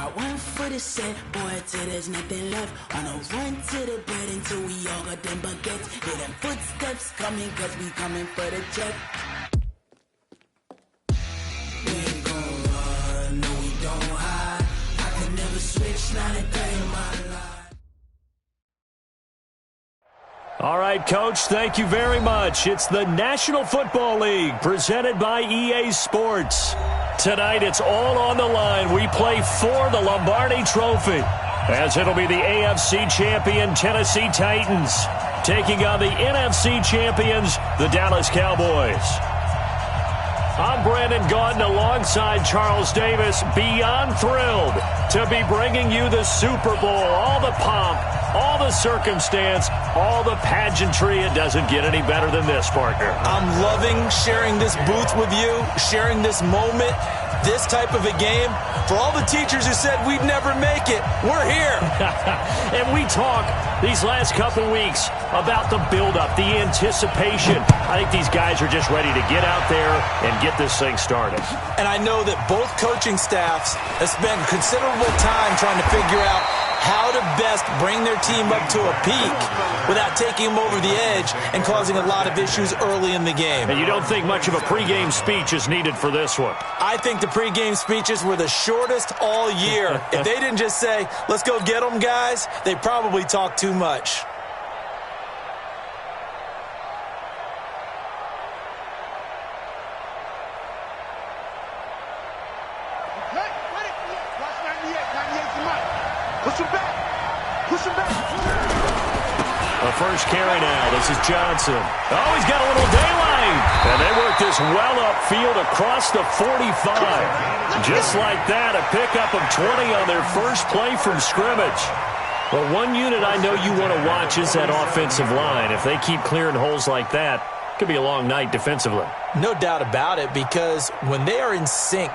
got one foot is set, boy, till there's nothing left. On a run to the bed until we all got them baguettes. Hear them footsteps coming, cause we coming for the check. We ain't gon' run, no we don't hide. I could never switch, not a day in my life. All right, Coach, thank you very much. It's the National Football League presented by EA Sports. Tonight, it's all on the line. We play for the Lombardi Trophy, as it'll be the AFC champion Tennessee Titans taking on the NFC champions, the Dallas Cowboys. I'm Brandon Gaudin alongside Charles Davis, beyond thrilled to be bringing you the Super Bowl, all the pomp, all the circumstance, all the pageantry. It doesn't get any better than this, partner. I'm loving sharing this booth with you, sharing this moment, this type of a game. For all the teachers who said we'd never make it, we're here. And we talk these last couple weeks about the buildup, the anticipation. I think these guys are just ready to get out there and get this thing started. And I know that both coaching staffs have spent considerable time trying to figure out how to best bring their team up to a peak without taking them over the edge and causing a lot of issues early in the game. And you don't think much of a pregame speech is needed for this one? I think the pregame speeches were the shortest all year. If they didn't just say, let's go get them, guys, they probably talked too much. The first carry now. This is Johnson. Oh, he's got a little daylight. And they work this well upfield across the 45. Just like that, a pickup of 20 on their first play from scrimmage. Well, one unit I know you want to watch is that offensive line. If they keep clearing holes like that, it could be a long night defensively. No doubt about it, because when they are in sync,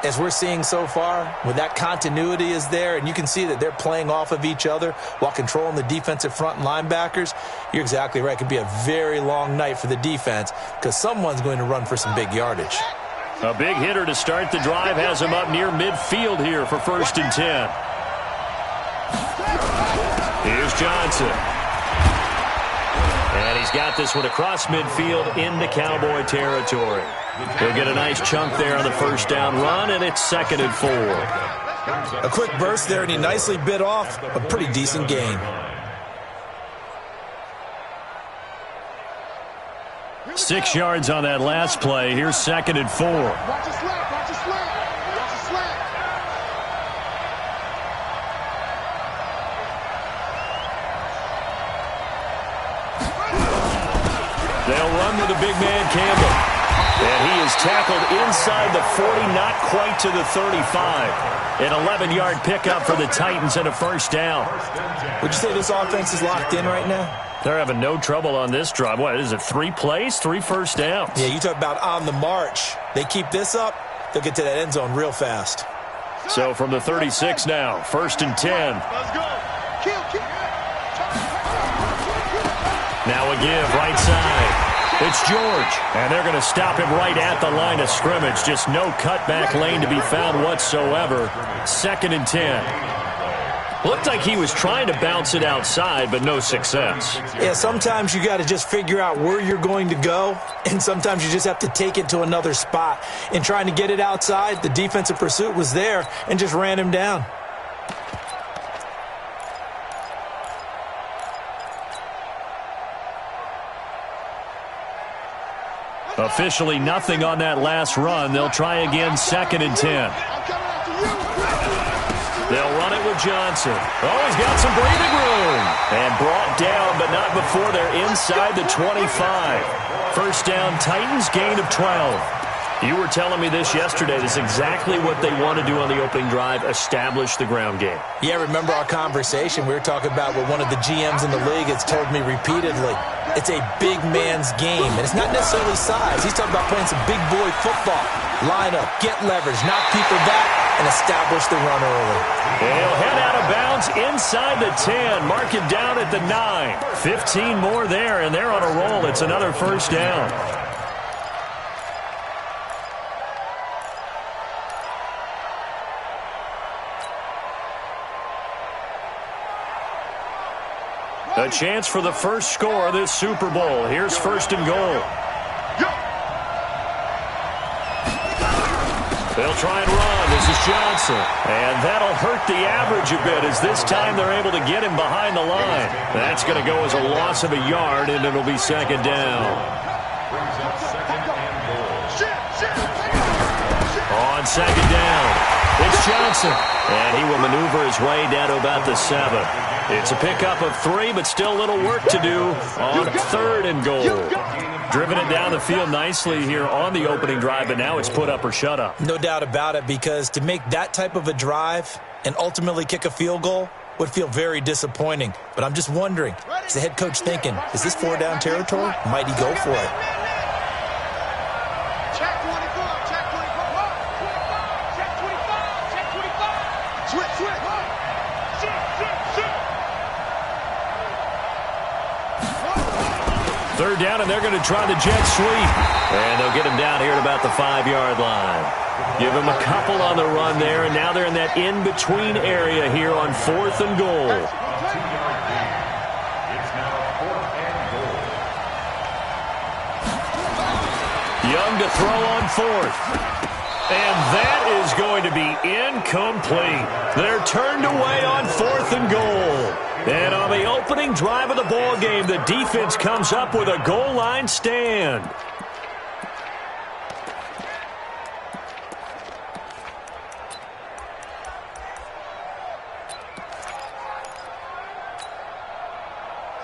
as we're seeing so far, when that continuity is there and you can see that they're playing off of each other while controlling the defensive front and linebackers, you're exactly right. It could be a very long night for the defense because someone's going to run for some big yardage. A big hitter to start the drive has him up near midfield here for 1st and 10. Here's Johnson. And he's got this one across midfield into Cowboy territory. He'll get a nice chunk there on the first down run, and it's 2nd and 4. A quick burst there, and he nicely bit off a pretty decent gain. Six yards on that last play. Here's 2nd and 4. Watch the slap, watch the slap, watch the slap. They'll run with the big man, Campbell. And he is tackled inside the 40, not quite to the 35. An 11-yard pickup for the Titans and a first down. Would you say this offense is locked in right now? They're having no trouble on this drive. What is it, 3 plays, 3 first downs? Yeah, you talk about on the march. They keep this up, they'll get to that end zone real fast. So from the 36 now, 1st and 10. Let's go. Kill. Now a give, right side. It's George, and they're going to stop him right at the line of scrimmage. Just no cutback lane to be found whatsoever. 2nd and 10. Looked like he was trying to bounce it outside, but no success. Yeah, sometimes you got to just figure out where you're going to go, and sometimes you just have to take it to another spot. In trying to get it outside, the defensive pursuit was there and just ran him down. Officially nothing on that last run. They'll try again, 2nd and 10. They'll run it with Johnson. Oh, he's got some breathing room. And brought down, but not before they're inside the 25. First down, Titans, gain of 12. You were telling me this yesterday. This is exactly what they want to do on the opening drive, establish the ground game. Yeah, remember our conversation? We were talking about what one of the GMs in the league has told me repeatedly. It's a big man's game, and it's not necessarily size. He's talking about playing some big boy football. Line up, get leverage, knock people back, and establish the run early. They'll head out of bounds inside the 10. Mark it down at the 9. 15 more there, and they're on a roll. It's another first down. A chance for the first score of this Super Bowl. Here's first and goal. They'll try and run. This is Johnson. And that'll hurt the average a bit as this time they're able to get him behind the line. That's going to go as a loss of a yard, and it'll be second down. On second down, it's Johnson. And he will maneuver his way down to about the 7. It's a pickup of 3, but still a little work to do on third and goal. Driven it down the field nicely here on the opening drive, but now it's put up or shut up. No doubt about it, because to make that type of a drive and ultimately kick a field goal would feel very disappointing. But I'm just wondering, is the head coach thinking, is this 4-down territory? Might he go for it? Check 24, check 24. Check 25, check 25. Switch. Third down, and they're going to try the jet sweep. And they'll get him down here at about the 5-yard line. Give him a couple on the run there, and now they're in that in-between area here on fourth and goal. Young to throw on fourth. And that is going to be incomplete. They're turned away on fourth and goal. And on the opening drive of the ball game, the defense comes up with a goal line stand.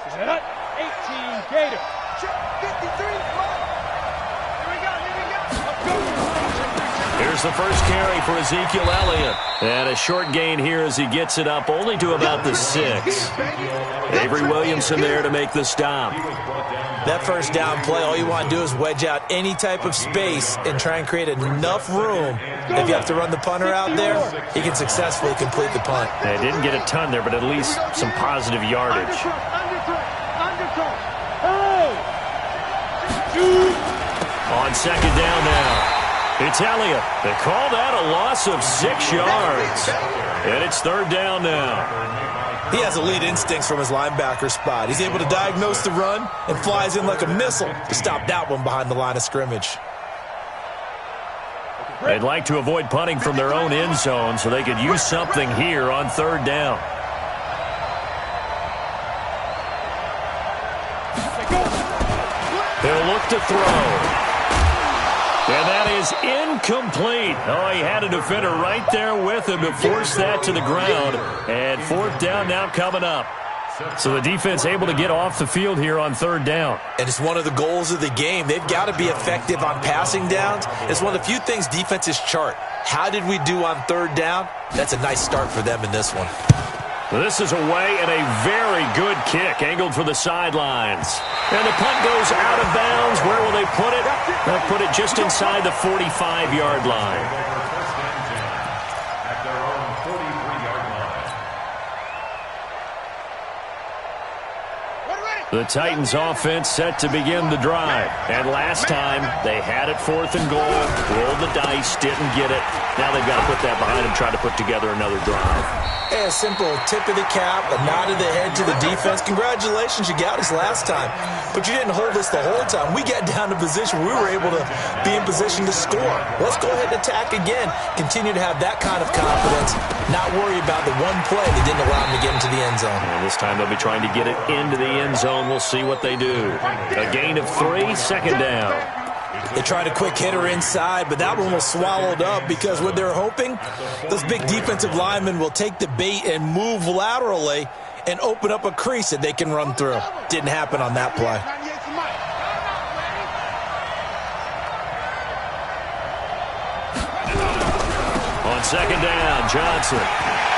Set. 18 Gator. Check 53. Here's the first carry for Ezekiel Elliott. And a short gain here as he gets it up only to about the 6. Avery Williamson there to make the stop. That first down play, all you want to do is wedge out any type of space and try and create enough room. If you have to run the punter out there, he can successfully complete the punt. They didn't get a ton there, but at least some positive yardage. On second down now. It's Elliott. They call that a loss of 6 yards. And it's third down now. He has elite instincts from his linebacker spot. He's able to diagnose the run and flies in like a missile to stop that one behind the line of scrimmage. They'd like to avoid punting from their own end zone so they could use something here on third down. They'll look to throw. And that is incomplete. Oh, he had a defender right there with him to force that to the ground. And fourth down now coming up. So the defense able to get off the field here on third down. And it's one of the goals of the game. They've got to be effective on passing downs. It's one of the few things defenses chart. How did we do on third down? That's a nice start for them in this one. This is away and a very good kick, angled for the sidelines. And the punt goes out of bounds. Where will they put it? They'll put it just inside the 45-yard line. The Titans offense set to begin the drive. And last time, they had it fourth and goal, rolled the dice, didn't get it. Now they've got to put that behind and try to put together another drive. A simple tip of the cap, a nod of the head to the defense. Congratulations, you got us last time. But you didn't hold us the whole time. We got down to position where we were able to be in position to score. Let's go ahead and attack again. Continue to have that kind of confidence. Not worry about the one play that didn't allow them to get into the end zone. And this time they'll be trying to get it into the end zone. We'll see what they do. A gain of 3, second down. They tried a quick hitter inside, but that one was swallowed up because what they're hoping, those big defensive linemen will take the bait and move laterally and open up a crease that they can run through. Didn't happen on that play. On second down, Johnson.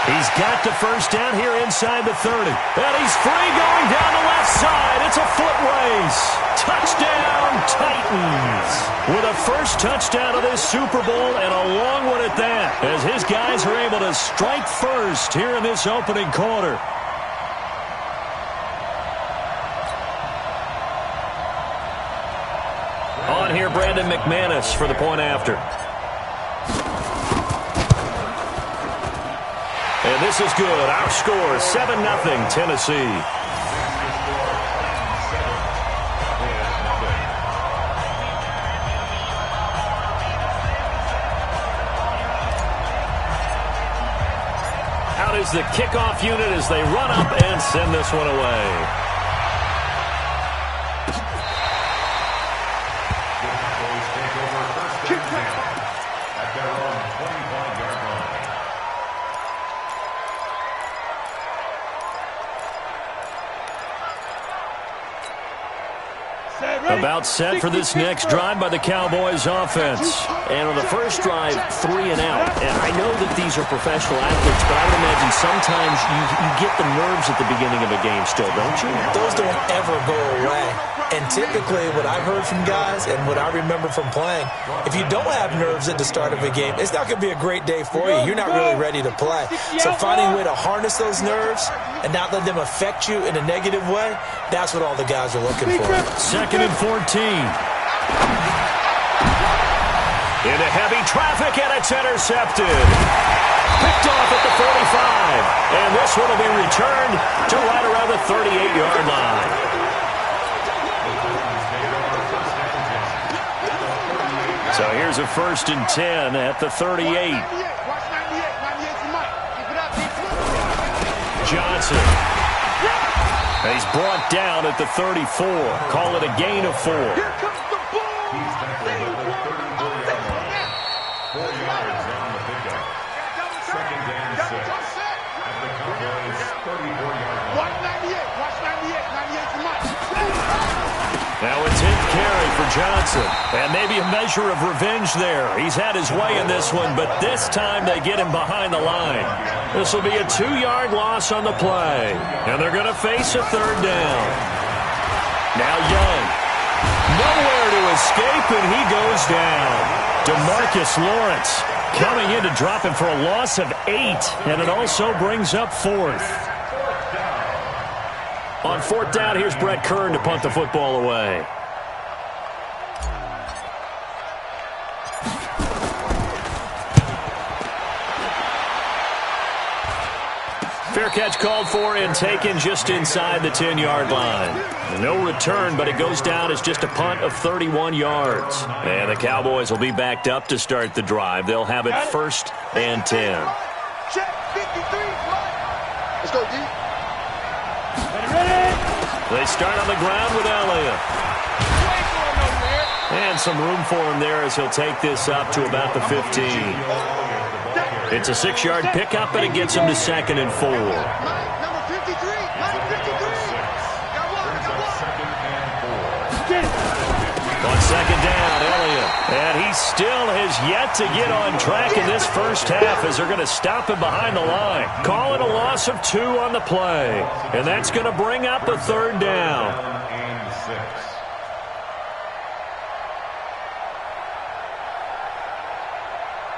He's got the first down here inside the 30. And he's free going down the left side. It's a foot race. Touchdown, Titans. With a first touchdown of this Super Bowl and a long one at that, as his guys are able to strike first here in this opening quarter. On here, Brandon McManus for the point after. And this is good. Our score, 7-0 Tennessee. is the kickoff unit as they run up and send this one away. About set for this next drive by the Cowboys offense. And on the first drive, 3 and out. And I know that these are professional athletes, but I would imagine sometimes you get the nerves at the beginning of a game still, don't you? Those don't ever go away. And typically what I've heard from guys and what I remember from playing, if you don't have nerves at the start of a game, it's not going to be a great day for you. You're not really ready to play. So finding a way to harness those nerves and not let them affect you in a negative way, that's what all the guys are looking for. 2nd and 14. Into heavy traffic, and it's intercepted. Picked off at the 45. And this one will be returned to right around the 38-yard line. So here's a 1st and 10 at the 38. Johnson. He's brought down at the 34. Call it a gain of 4. Now a 10th carry for Johnson. And maybe a measure of revenge there. He's had his way in this one, but this time they get him behind the line. This will be a 2-yard loss on the play. And they're going to face a 3rd down. Now Young. Nowhere to escape, and he goes down. DeMarcus Lawrence coming in to drop him for a loss of 8. And it also brings up 4th. On 4th down, here's Brett Kern to punt the football away. Fair catch called for and taken just inside the 10-yard line. No return, but it goes down as just a punt of 31 yards. And the Cowboys will be backed up to start the drive. They'll have it 1st and 10. Check 53. Let's go, D. They start on the ground with Elliott. And some room for him there as he'll take this up to about the 15. It's a 6-yard pickup, and it gets him to 2nd and 4. Number 53. On 2nd down, Elliott. And he still has yet to get on track in this first half as they're going to stop him behind the line. Call it a loss of 2 on the play. And that's going to bring up a 3rd down.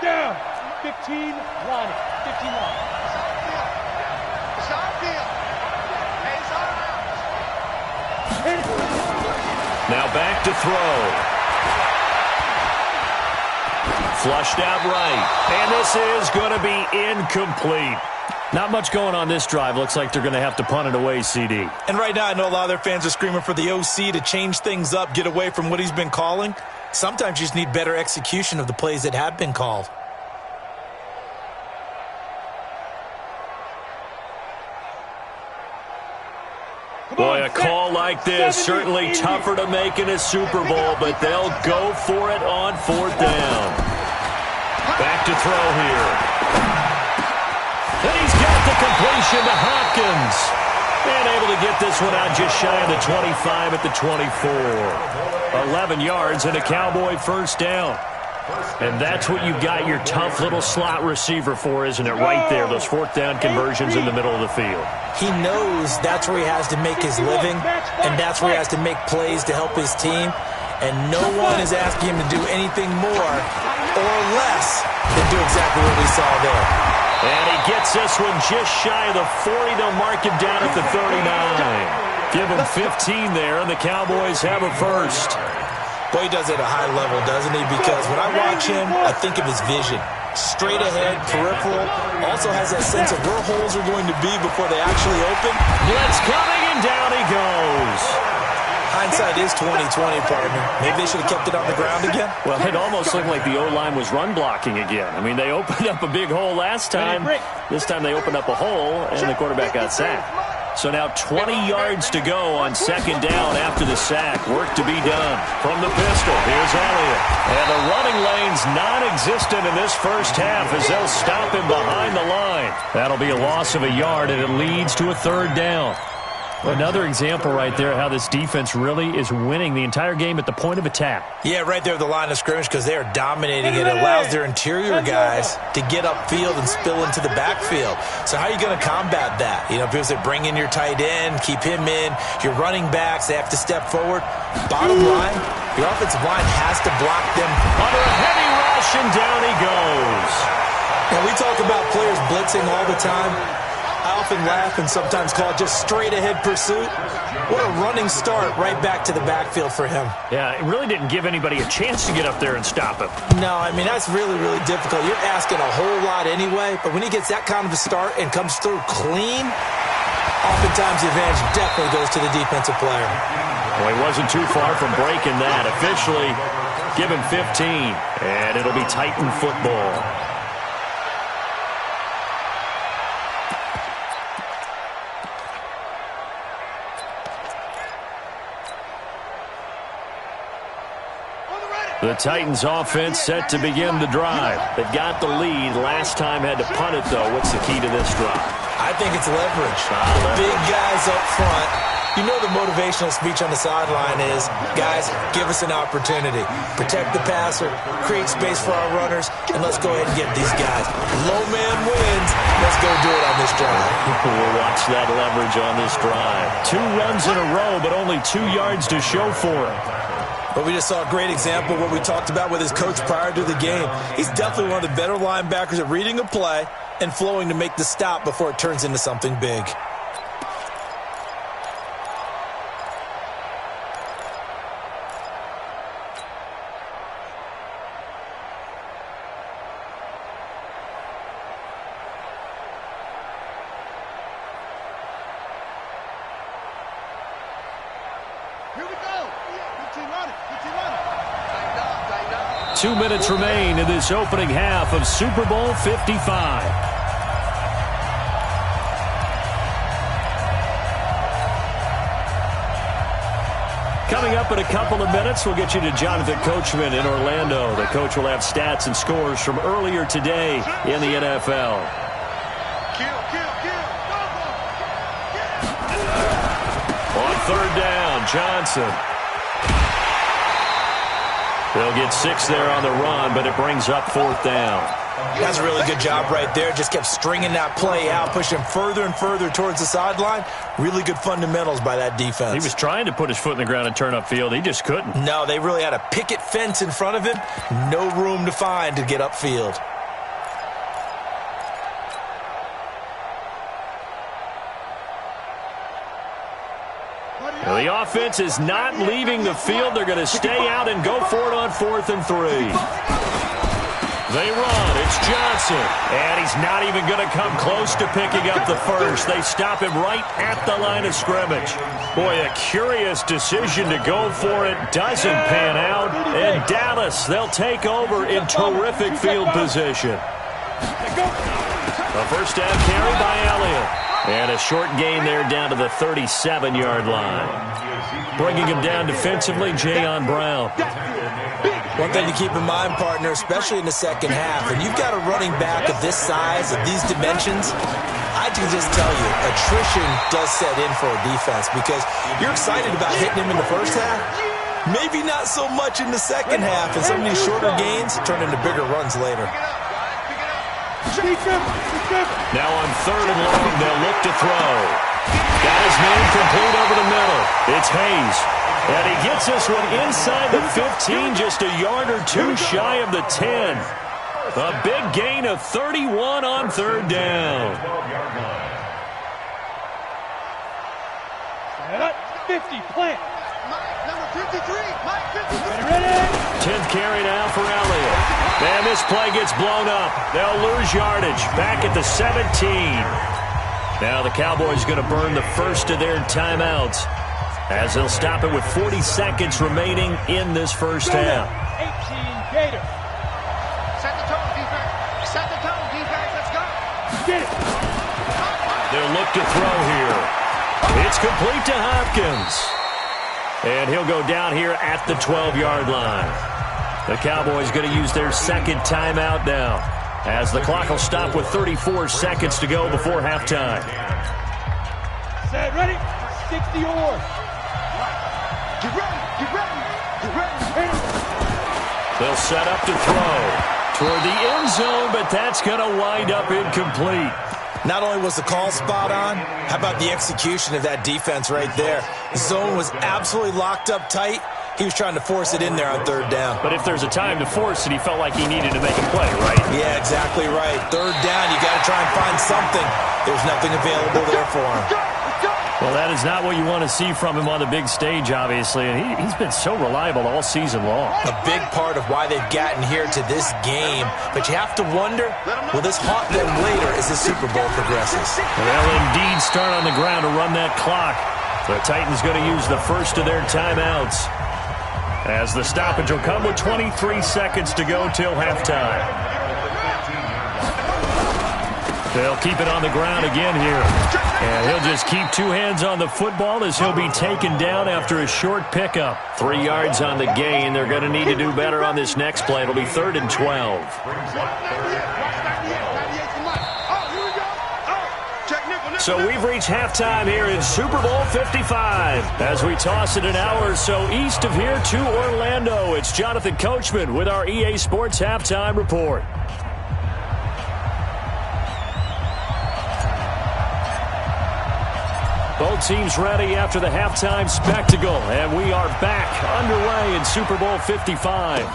Down. 15, line. 15 line. It's our field. It's our house. Now back to throw. Flushed out right. And this is going to be incomplete. Not much going on this drive. Looks like they're going to have to punt it away, CD. And right now I know a lot of their fans are screaming for the OC to change things up, get away from what he's been calling. Sometimes you just need better execution of the plays that have been called. Boy, a call like this, certainly tougher to make in a Super Bowl, but they'll go for it on 4th down. Back to throw here. And he's got the completion to Hopkins. And able to get this one out just shy of the 25 at the 24. 11 yards and a Cowboy 1st down. And that's what you've got your tough little slot receiver for, isn't it? Right there, those 4th down conversions in the middle of the field. He knows that's where he has to make his living, and that's where he has to make plays to help his team. And no one is asking him to do anything more or less than do exactly what we saw there. And he gets this one just shy of the 40. They'll mark him down at the 39. Give him 15 there, and the Cowboys have a 1st. Boy, he does it at a high level, doesn't he? Because when I watch him, I think of his vision. Straight ahead, peripheral, also has that sense of where holes are going to be before they actually open. Blitz coming, and down he goes. Hindsight is 20/20, partner. Maybe they should have kept it on the ground again. Well, it almost looked like the O-line was run blocking again. I mean, they opened up a big hole last time. This time they opened up a hole, and the quarterback got sacked. So now 20 yards to go on second down after the sack. Work to be done. From the pistol, here's Elliott. And the running lane's non-existent in this first half as they'll stop him behind the line. That'll be a loss of a yard, and it leads to a third down. Another example right there how this defense really is winning the entire game at the point of attack. Yeah, right there at the line of scrimmage because they are dominating it. It allows their interior guys to get upfield and spill into the backfield. So how are you going to combat that? You know, because they bring in your tight end, keep him in. Your running backs, they have to step forward. Bottom line, your offensive line has to block them. Under a heavy rush, and down he goes. Now, we talk about players blitzing all the time. I often laugh and sometimes call it just straight-ahead pursuit. What a running start right back to the backfield for him. Yeah, it really didn't give anybody a chance to get up there and stop him. No, I mean, that's really, really difficult. You're asking a whole lot anyway, but when he gets that kind of a start and comes through clean, oftentimes the advantage definitely goes to the defensive player. Well, he wasn't too far from breaking that. Officially, give him 15, and it'll be Titan football. The Titans offense set to begin the drive. They've got the lead. Last time had to punt it, though. What's the key to this drive? I think it's leverage. Big guys up front. You know the motivational speech on the sideline is, guys, give us an opportunity. Protect the passer, create space for our runners, and let's go ahead and get these guys. Low man wins. Let's go do it on this drive. We'll watch that leverage on this drive. 2 runs in a row, but only 2 yards to show for it. But we just saw a great example of what we talked about with his coach prior to the game. He's definitely one of the better linebackers at reading a play and flowing to make the stop before it turns into something big. Here we go. 2 minutes remain in this opening half of Super Bowl 55. Coming up in a couple of minutes, we'll get you to Jonathan Coachman in Orlando. The coach will have stats and scores from earlier today in the NFL. On third down, Johnson. They'll get 6 there on the run, but it brings up fourth down. That's a really good job right there. Just kept stringing that play out, pushing further and further towards the sideline. Really good fundamentals by that defense. He was trying to put his foot in the ground and turn upfield. He just couldn't. No, they really had a picket fence in front of him. No room to find to get upfield. The offense is not leaving the field. They're going to stay out and go for it on 4th and 3. They run. It's Johnson. And he's not even going to come close to picking up the first. They stop him right at the line of scrimmage. Boy, a curious decision to go for it. Doesn't pan out. And Dallas, they'll take over in terrific field position. A first down carry by Elliott. And a short gain there down to the 37-yard line. Bringing him down defensively, Jayon Brown. One thing to keep in mind, partner, especially in the second half, and you've got a running back of this size, of these dimensions, I can just tell you, attrition does set in for a defense because you're excited about hitting him in the first half. Maybe not so much in the second half, and some of these shorter gains turn into bigger runs later. Now on 3rd and long, they'll look to throw. Got his man complete over the middle. It's Hayes. And he gets this one inside the 15, just a yard or 2 shy of the 10. A big gain of 31 on 3rd down. 50, plant. Number 53, Mike 53. 10th carry now for Elliott. Man, this play gets blown up. They'll lose yardage. Back at the 17. Now the Cowboys going to burn the first of their timeouts. as they'll stop it with 40 seconds remaining in this first half. 18 Gators. Set the tone, defense. Set the tone, defense. Let's go. Get it. They'll look to throw here. It's complete to Hopkins. And he'll go down here at the 12-yard line. The Cowboys going to use their second timeout now, as the clock will stop with 34 seconds to go before halftime. Set, ready? 60 or. Get ready, get ready, get ready. They'll set up to throw toward the end zone, but that's going to wind up incomplete. Not only was the call spot on, how about the execution of that defense right there? The zone was absolutely locked up tight. He was trying to force it in there on third down. But if there's a time to force it, he felt like he needed to make a play, right? Yeah, exactly right. Third down, you got to try and find something. There's nothing available there for him. Well, that is not what you want to see from him on the big stage, obviously. And he's been so reliable all season long. A big part of why they've gotten here to this game. But you have to wonder, will this haunt them later as the Super Bowl progresses? They'll indeed start on the ground to run that clock. The Titans going to use the first of their timeouts, as the stoppage will come with 23 seconds to go till halftime. They'll keep it on the ground again here. And he'll just keep two hands on the football as he'll be taken down after a short pickup. 3 yards on the gain. They're going to need to do better on this next play. It'll be 3rd and 12. So we've reached halftime here in Super Bowl 55. As we toss it an hour or so east of here to Orlando, it's Jonathan Coachman with our EA Sports Halftime Report. Both teams ready after the halftime spectacle, and we are back underway in Super Bowl 55.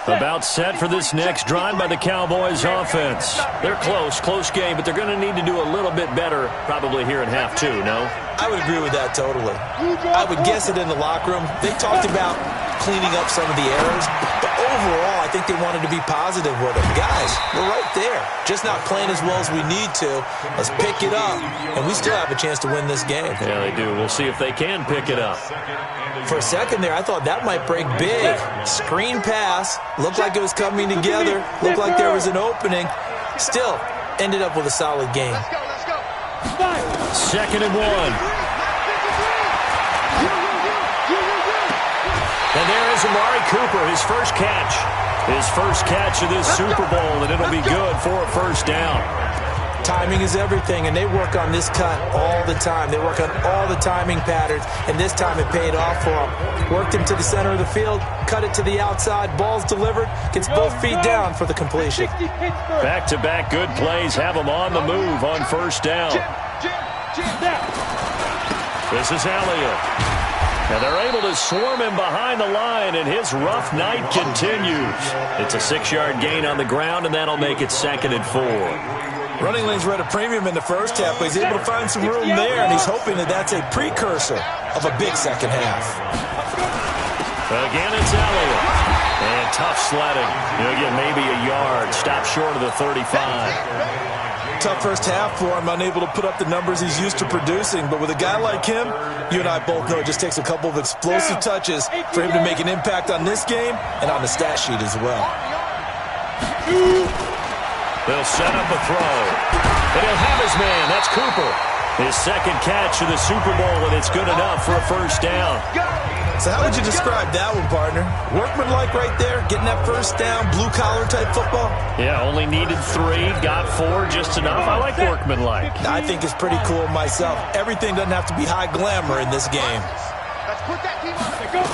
About set for this next drive by the Cowboys offense. They're close game, but they're going to need to do a little bit better probably here in half two, no? I would agree with that totally. I would guess it in the locker room. They talked about cleaning up some of the errors, but overall I think they wanted to be positive with them. Guys, we're right there. Just not playing as well as we need to. Let's pick it up, and we still have a chance to win this game. Yeah, they do. We'll see if they can pick it up. For a second there, I thought that might break big. Screen pass. Looked like it was coming together. Looked like there was an opening. Still, ended up with a solid game. Let's go. 2nd and 1. And there is Amari Cooper, his first catch. His first catch of this Super Bowl, and it'll be good for a first down. Timing is everything, and they work on this cut all the time. They work on all the timing patterns, and this time it paid off for them. Worked him to the center of the field, cut it to the outside, ball's delivered, gets both feet down for the completion. Back-to-back good plays have them on the move on first down. This is Elliott. And they're able to swarm him behind the line, and his rough night continues. It's a 6-yard gain on the ground, and that'll make it 2nd and 4. Running lanes were at a premium in the first half, but he's able to find some room there, and he's hoping that that's a precursor of a big second half. Again, it's Elliott. And tough sledding. He'll get maybe a yard. Stop short of the 35. Tough first half for him, unable to put up the numbers he's used to producing. But with a guy like him, you and I both know it just takes a couple of explosive touches for him to make an impact on this game and on the stat sheet as well. They'll set up a throw. And he'll have his man. That's Cooper. His second catch of the Super Bowl, and it's good enough for a first down. So how would you describe that one, partner? Workmanlike right there, getting that first down, blue-collar type football? Yeah, only needed 3, got 4, just enough. I like workmanlike. I think it's pretty cool myself. Everything doesn't have to be high glamour in this game. Let's put that team on the go.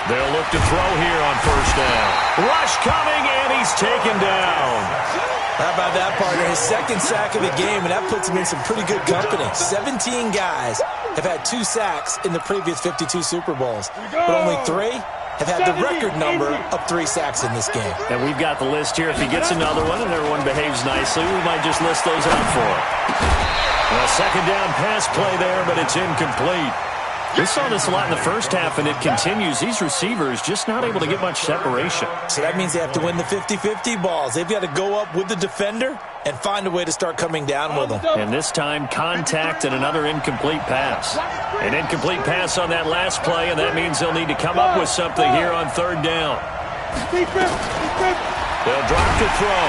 They'll look to throw here on first down. Rush coming, and he's taken down. How about that, partner? His second sack of the game, and that puts him in some pretty good company. 17 guys have had 2 sacks in the previous 52 Super Bowls, but only 3 have had the record number of 3 sacks in this game. And we've got the list here. If he gets another one and everyone behaves nicely, we might just list those out for him. Well, second down pass play there, but it's incomplete. We saw this a lot in the first half, and it continues. These receivers just not able to get much separation. So that means they have to win the 50-50 balls. They've got to go up with the defender and find a way to start coming down with them. And this time, contact and another incomplete pass. An incomplete pass on that last play, and that means they'll need to come up with something here on third down. They'll drop to throw.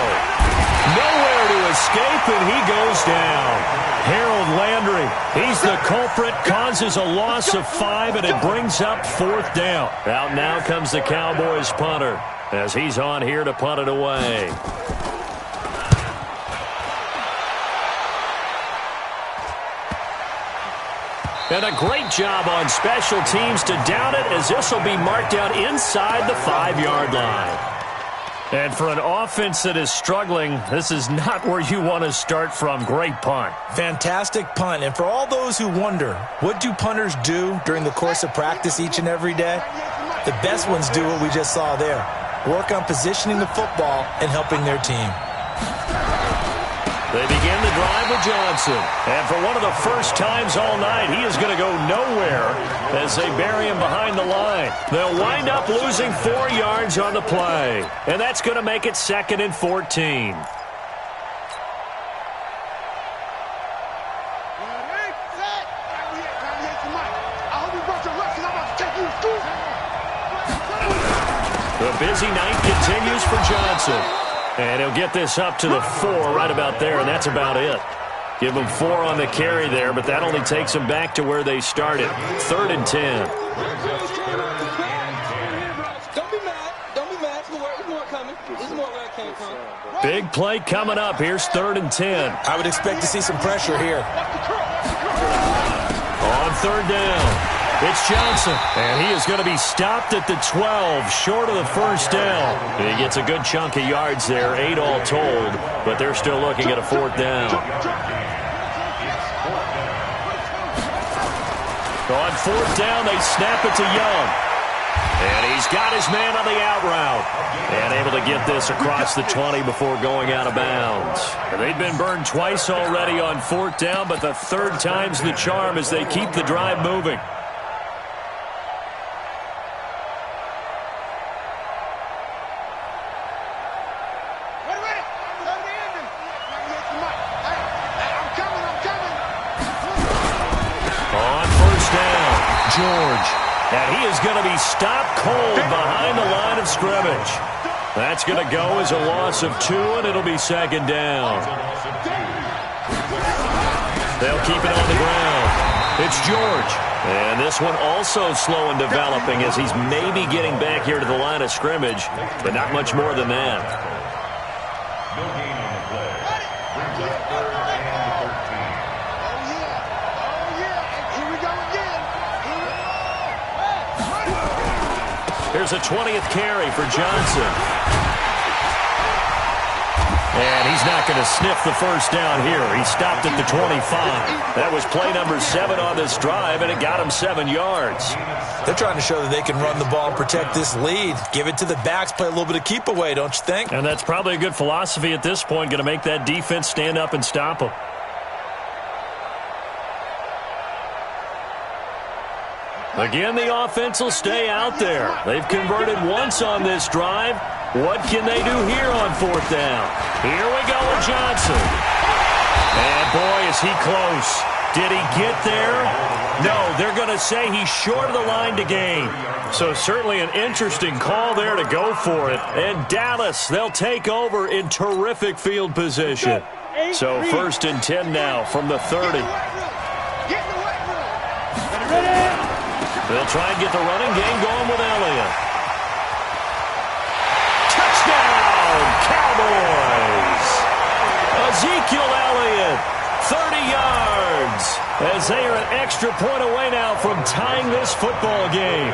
Nowhere to escape, and he goes down. Harold Landry, he's the culprit, causes a loss of 5, and it brings up 4th down. Out now comes the Cowboys punter as he's on here to punt it away. And a great job on special teams to down it, as this will be marked out inside the 5-yard line. And for an offense that is struggling, this is not where you want to start from. Great punt. Fantastic punt. And for all those who wonder, what do punters do during the course of practice each and every day? The best ones do what we just saw there. Work on positioning the football and helping their team. They begin the drive with Johnson. And for one of the first times all night, he is going to go nowhere as they bury him behind the line. They'll wind up losing 4 yards on the play. And that's going to make it 2nd and 14. The busy night continues for Johnson. And he'll get this up to the 4 right about there, and that's about it. Give them 4 on the carry there, but that only takes them back to where they started. 3rd and 10. Don't be mad. Don't be mad. There's more coming. There's more where it came from. Big play coming up. Here's 3rd and 10. I would expect to see some pressure here. On 3rd down. It's Johnson, and he is going to be stopped at the 12, short of the first down. And he gets a good chunk of yards there, 8 all told, but they're still looking at a 4th down. On 4th down, they snap it to Young. And he's got his man on the out route. And able to get this across the 20 before going out of bounds. And they've been burned twice already on 4th down, but the 3rd time's the charm as they keep the drive moving. George, and he is going to be stopped cold behind the line of scrimmage. That's going to go as a loss of 2, and it'll be 2nd down. They'll keep it on the ground. It's George. And this one also slow in developing as he's maybe getting back here to the line of scrimmage, but not much more than that. Here's a 20th carry for Johnson. And he's not going to sniff the first down here. He stopped at the 25. That was play number 7 on this drive, and it got him 7 yards. They're trying to show that they can run the ball and protect this lead. Give it to the backs, play a little bit of keep away, don't you think? And that's probably a good philosophy at this point, going to make that defense stand up and stop them. Again, the offense will stay out there. They've converted once on this drive. What can they do here on 4th down? Here we go with Johnson. And boy, is he close. Did he get there? No, they're going to say he's short of the line to gain. So certainly an interesting call there to go for it. And Dallas, they'll take over in terrific field position. So 1st and 10 now from the 30. They'll try and get the running game going with Elliott. Touchdown, Cowboys! Ezekiel Elliott, 30 yards, as they are an extra point away now from tying this football game.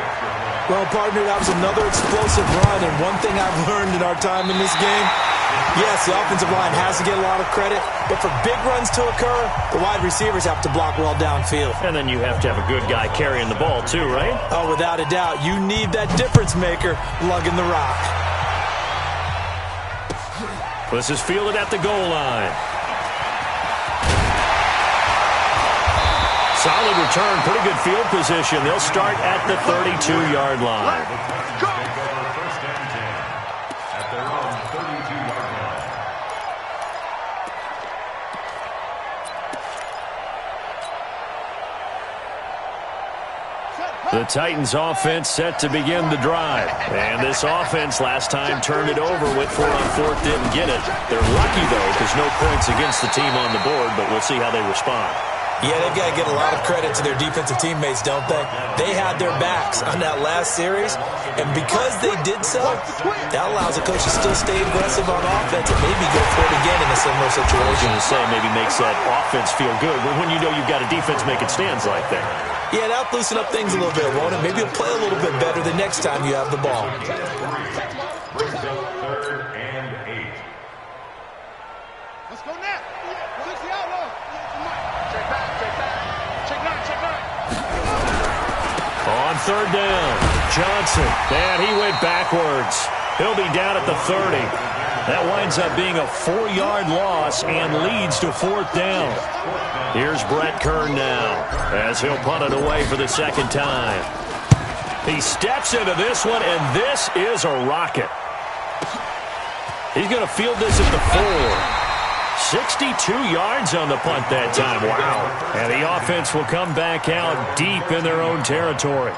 Well, partner, that was another explosive run, and one thing I've learned in our time in this game, Yes, the offensive line has to get a lot of credit, but for big runs to occur, the wide receivers have to block well downfield. And then you have to have a good guy carrying the ball too, right? Oh, without a doubt. You need that difference maker lugging the rock. This is fielded at the goal line. Solid return, pretty good field position. They'll start at the 32-yard line. The Titans offense set to begin the drive. And this offense last time turned it over, went for it on fourth, didn't get it. They're lucky, though, because no points against the team on the board, but we'll see how they respond. Yeah, they've got to get a lot of credit to their defensive teammates, don't they? They had their backs on that last series, and because they did so, that allows the coach to still stay aggressive on offense and maybe go for it again in a similar situation. I was going to say, maybe makes that offense feel good, but when you know you've got a defense making stands like that. Yeah, that'll loosen up things a little bit, won't it? Maybe you'll play a little bit better the next time you have the ball. Brings up 3rd and 8. Let's go now. 60 outlaw. Check back. Check 9. On 3rd down, Johnson. And he went backwards. He'll be down at the 30. That winds up being a 4-yard loss and leads to 4th down. Here's Brett Kern now as he'll punt it away for the second time. He steps into this one, and this is a rocket. He's going to field this at the 4. 62 yards on the punt that time. Wow. And the offense will come back out deep in their own territory.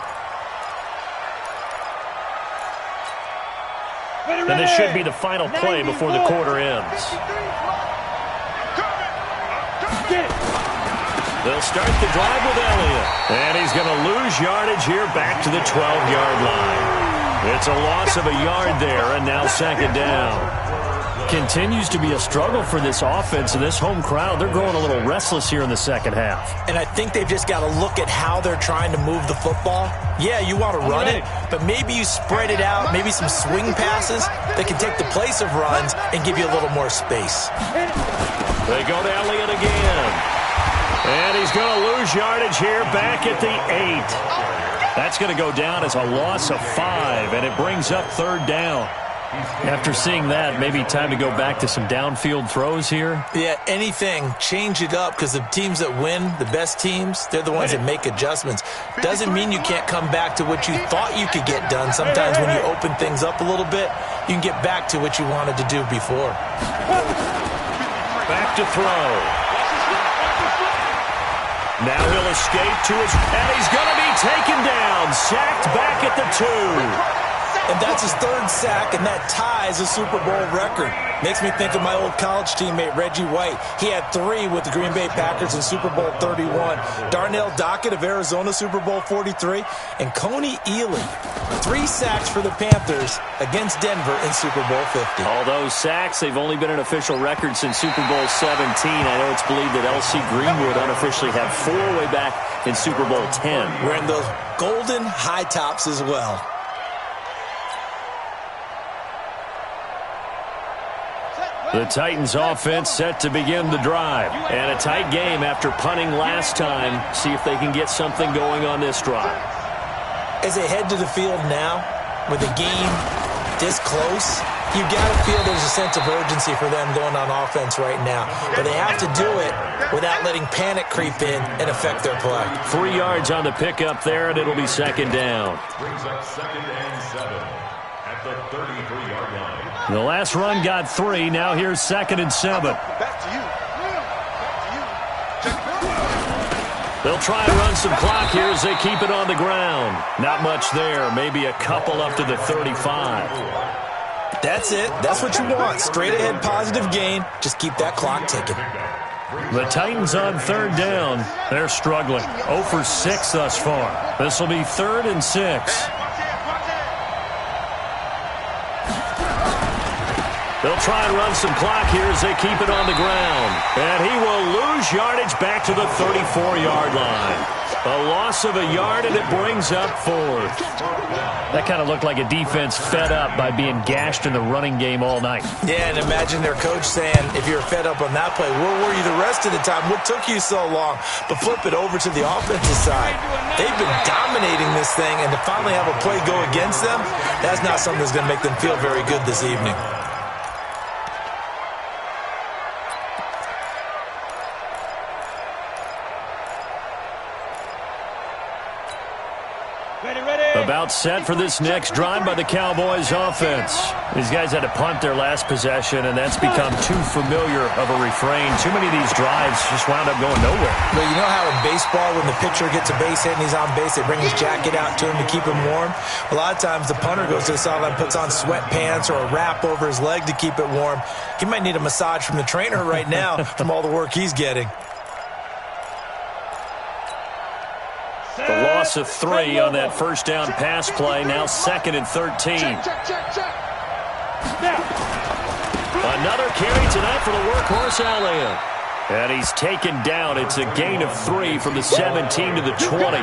And this should be the final play before the quarter ends. They'll start the drive with Elliott. And he's going to lose yardage here back to the 12-yard line. It's a loss of a yard there, and now 2nd down. Continues to be a struggle for this offense and this home crowd. They're growing a little restless here in the second half. And I think they've just got to look at how they're trying to move the football. Yeah, you want to run it, but maybe you spread it out, maybe some swing passes that can take the place of runs and give you a little more space. They go to Elliott again. And he's going to lose yardage here back at the 8. That's going to go down as a loss of 5, and it brings up 3rd down. After seeing that, maybe time to go back to some downfield throws here. Yeah, anything. Change it up because the teams that win, the best teams, they're the ones that make adjustments. Doesn't mean you can't come back to what you thought you could get done. Sometimes when you open things up a little bit, you can get back to what you wanted to do before. Back to throw. Now he'll escape to his, and he's going to be taken down. Sacked back at the 2. And that's his 3rd sack, and that ties a Super Bowl record. Makes me think of my old college teammate, Reggie White. He had 3 with the Green Bay Packers in Super Bowl 31. Darnell Dockett of Arizona, Super Bowl 43. And Coney Ealy, 3 sacks for the Panthers against Denver in Super Bowl 50. All those sacks, they've only been an official record since Super Bowl 17. I know it's believed that L.C. Greenwood unofficially had 4 way back in Super Bowl 10. Wearing those golden high tops as well. The Titans offense set to begin the drive. And a tight game after punting last time. See if they can get something going on this drive. As they head to the field now, with the game this close, you got to feel there's a sense of urgency for them going on offense right now. But they have to do it without letting panic creep in and affect their play. 3 yards on the pickup there, and it'll be 2nd down. Brings up 2nd and 7 at the 33-yard line. The last run got 3. Now here's 2nd and 7. Back to you. They'll try and run some clock here as they keep it on the ground. Not much there. Maybe a couple up to the 35. That's it. That's what you want. Straight ahead positive gain. Just keep that clock ticking. The Titans on 3rd down. They're struggling. 0 for 6 thus far. This will be 3rd and 6. They'll try and run some clock here as they keep it on the ground. And he will lose yardage back to the 34-yard line. A loss of a yard, and it brings up 4th. That kind of looked like a defense fed up by being gashed in the running game all night. Yeah, and imagine their coach saying, if you're fed up on that play, where were you the rest of the time? What took you so long? But flip it over to the offensive side. They've been dominating this thing, and to finally have a play go against them, that's not something that's going to make them feel very good this evening. About set for this next drive by the Cowboys offense. These guys had to punt their last possession, and that's become too familiar of a refrain. Too many of these drives just wound up going nowhere. Well, you know how in baseball, when the pitcher gets a base hit and he's on base, they bring his jacket out to him to keep him warm? A lot of times the punter goes to the sideline, puts on sweatpants or a wrap over his leg to keep it warm. He might need a massage from the trainer right now from all the work he's getting. The loss of 3 on that first down pass play. Now 2nd and 13. Another carry tonight for the workhorse Elliott. And he's taken down. It's a gain of 3 from the 17 to the 20.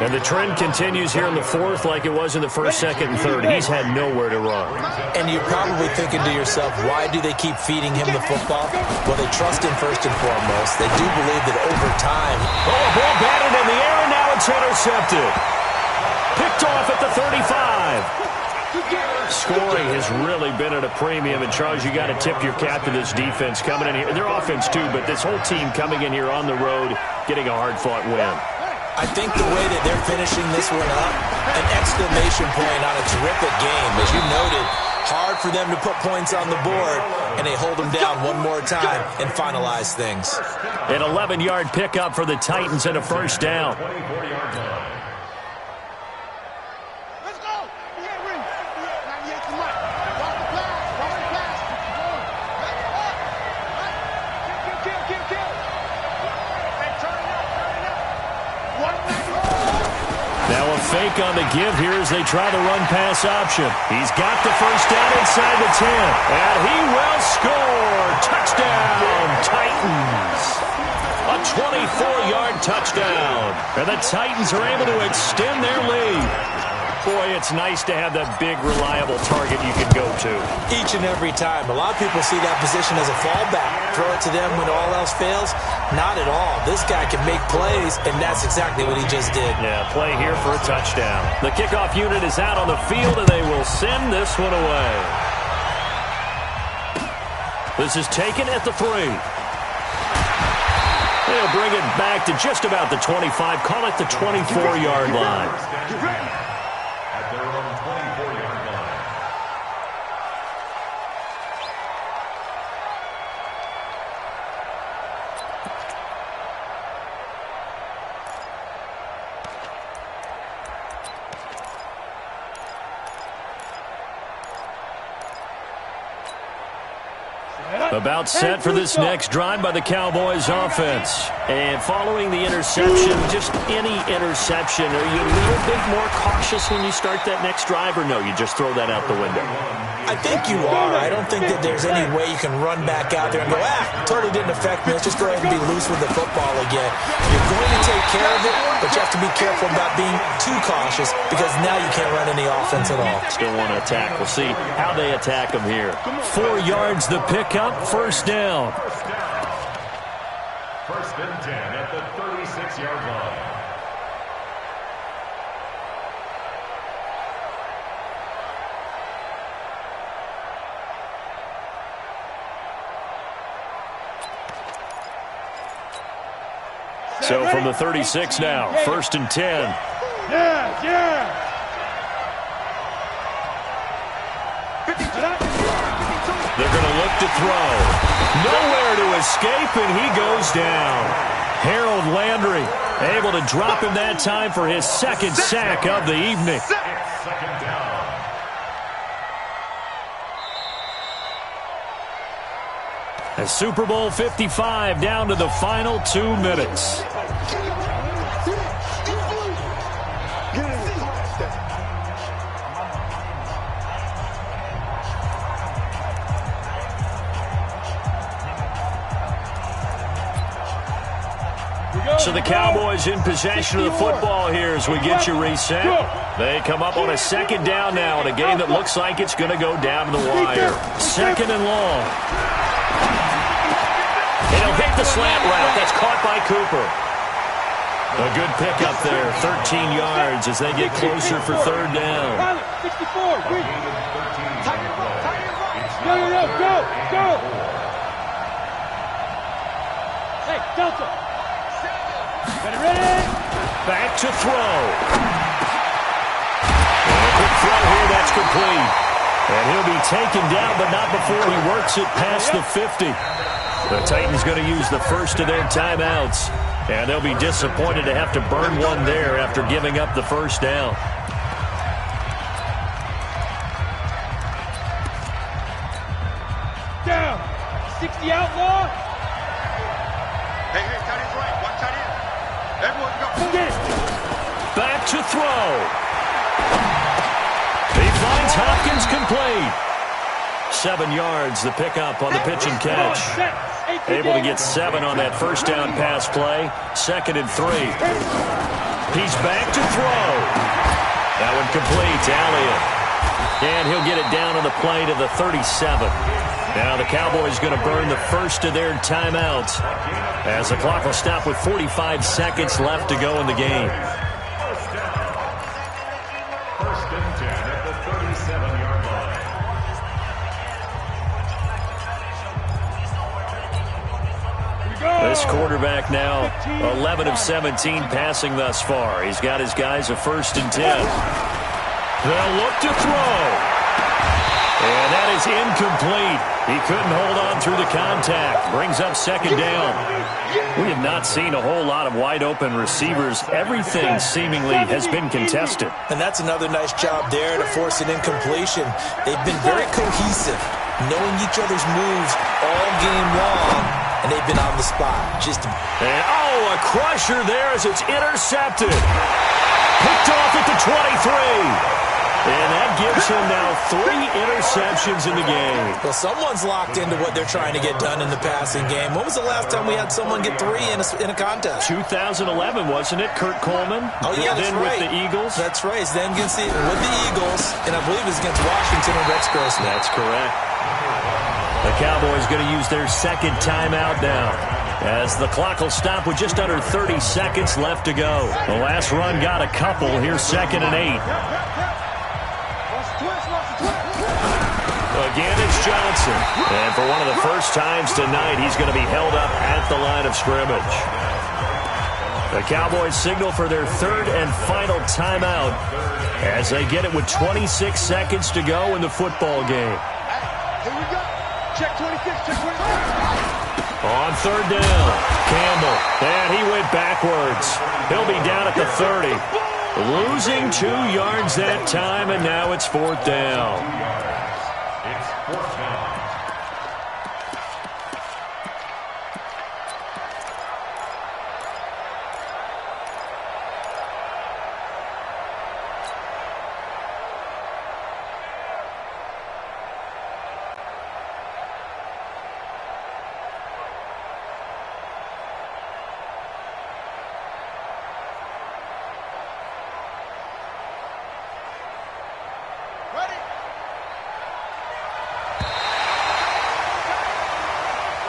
And the trend continues here in the 4th like it was in the 1st, 2nd, and 3rd. He's had nowhere to run. And you're probably thinking to yourself, why do they keep feeding him the football? Well, they trust him first and foremost. They do believe that over time... Oh, ball batted in the air, and now it's intercepted. Picked off at the 35. Scoring has really been at a premium, and Charles, you got to tip your cap to this defense coming in here. Their offense, too, but this whole team coming in here on the road, getting a hard-fought win. I think the way that they're finishing this one up, an exclamation point on a terrific game. As you noted, hard for them to put points on the board, and they hold them down one more time and finalize things. An 11-yard pickup for the Titans and a first down. Fake on the give here as they try the run-pass option. He's got the first down inside the 10. And he will score. Touchdown, Titans. A 24-yard touchdown. And the Titans are able to extend their lead. Boy, it's nice to have that big, reliable target you can go to. Each and every time. A lot of people see that position as a fallback. Throw it to them when all else fails. Not at all. This guy can make plays, and that's exactly what he just did. Yeah, play here for a touchdown. The kickoff unit is out on the field, and they will send this one away. This is taken at the 3. They'll bring it back to just about the 25. Call it the 24-yard line. About set for this next drive by the Cowboys offense. And following the interception, just any interception, are you a little bit more cautious when you start that next drive, or no, you just throw that out the window? I think you are. I don't think that there's any way you can run back out there and go, totally didn't affect me. Let's just go ahead and be loose with the football again. You're going to take care of it, but you have to be careful about being too cautious because now you can't run any offense at all. Still want to attack. We'll see how they attack them here. 4 yards the pickup, first down. First and 10 at the 36-yard line. So from the 36 now, first and 10. Yeah. They're going to look to throw. Nowhere to escape, and he goes down. Harold Landry able to drop him that time for his second sack of the evening. Second down. A Super Bowl 55 down to the final 2 minutes. So the Cowboys in possession of the football here as we get you reset. They come up on a second down now in a game that looks like it's going to go down to the wire. Second and long. And he'll hit the slant route. That's caught by Cooper. A good pickup there, 13 yards as they get closer for third down. 64, go. Hey, Delta. Ready? Back to throw. And a quick throw here, that's complete. And he'll be taken down, but not before he works it past the 50. The Titans going to use the first of their timeouts. And they'll be disappointed to have to burn one there after giving up the first down. Down. 60 outlaw. Hey, tight end's right. One tight end. Everyone go. Back to throw. He finds Hopkins complete. 7 yards, the pickup on the pitch and catch. Able to get 7 on that first down pass play. 2nd and 3. He's back to throw. That one complete. Elliott. And he'll get it down on the play to the 37. Now the Cowboys going to burn the first of their timeouts as the clock will stop with 45 seconds left to go in the game. First and 10 at the 37-yard line. This quarterback now 11 of 17 passing thus far. He's got his guys a 1st and 10. They'll look to throw. And that is incomplete. He couldn't hold on through the contact. Brings up 2nd down. We have not seen a whole lot of wide-open receivers. Everything seemingly has been contested. And that's another nice job there to force an incompletion. They've been very cohesive, knowing each other's moves all game long, and they've been on the spot. And, a crusher there as it's intercepted. Picked off at the 23. And that gives him now 3 interceptions in the game. Well, someone's locked into what they're trying to get done in the passing game. When was the last time we had someone get 3 in a contest? 2011, wasn't it? Kurt Coleman? Oh, yeah, that's then right. with the Eagles? That's right. Then against with the Eagles, and I believe it's against Washington and Rex Grossman. That's correct. The Cowboys going to use their 2nd timeout now, as the clock will stop with just under 30 seconds left to go. The last run got a couple. Here's 2nd and 8. Again, it's Johnson. And for one of the first times tonight, he's going to be held up at the line of scrimmage. The Cowboys signal for their 3rd and final timeout as they get it with 26 seconds to go in the football game. Here we go. Check 26, check 26. On 3rd down, Campbell. And he went backwards. He'll be down at the 30. Losing 2 yards that time, and now it's 4th down. It's 4th down.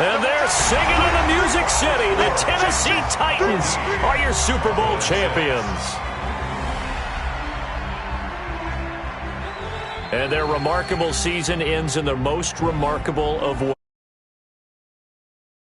And they're singing in the Music City. The Tennessee Titans are your Super Bowl champions. And their remarkable season ends in the most remarkable of